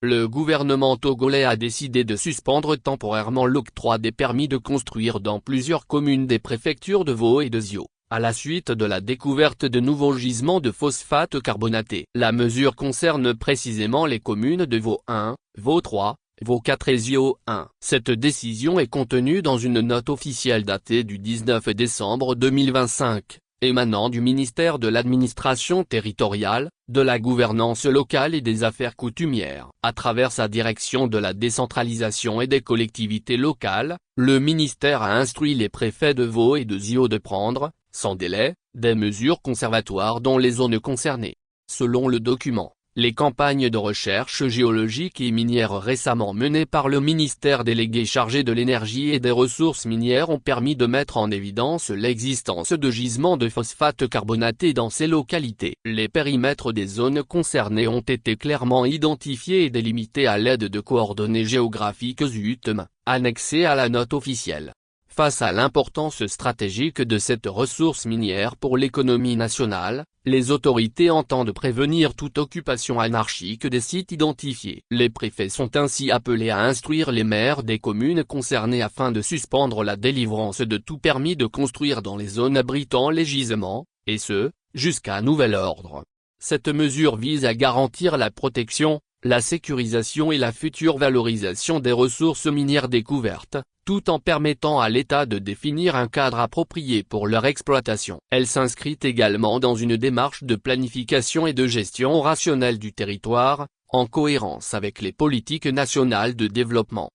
le gouvernement togolais a décidé de suspendre temporairement l'octroi des permis de construire dans plusieurs communes des préfectures de Vaud et de Zio, à la suite de la découverte de nouveaux gisements de phosphate carbonaté. La mesure concerne précisément les communes de Vaud 1, Vaud 3, Vaud 4 et Zio 1. Cette décision est contenue dans une note officielle datée du 19 décembre 2025. Émanant du ministère de l'Administration territoriale, de la gouvernance locale et des affaires coutumières. À travers sa direction de la décentralisation et des collectivités locales, le ministère a instruit les préfets de Vaud et de Zio de prendre, sans délai, des mesures conservatoires dans les zones concernées. Selon le document, les campagnes de recherche géologique et minière récemment menées par le ministère délégué chargé de l'énergie et des ressources minières ont permis de mettre en évidence l'existence de gisements de phosphate carbonaté dans ces localités. Les périmètres des zones concernées ont été clairement identifiés et délimités à l'aide de coordonnées géographiques UTM, annexées à la note officielle. Face à l'importance stratégique de cette ressource minière pour l'économie nationale, les autorités entendent prévenir toute occupation anarchique des sites identifiés. Les préfets sont ainsi appelés à instruire les maires des communes concernées afin de suspendre la délivrance de tout permis de construire dans les zones abritant les gisements, et ce, jusqu'à nouvel ordre. Cette mesure vise à garantir la protection, la sécurisation et la future valorisation des ressources minières découvertes, tout en permettant à l'État de définir un cadre approprié pour leur exploitation. Elle s'inscrit également dans une démarche de planification et de gestion rationnelle du territoire, en cohérence avec les politiques nationales de développement.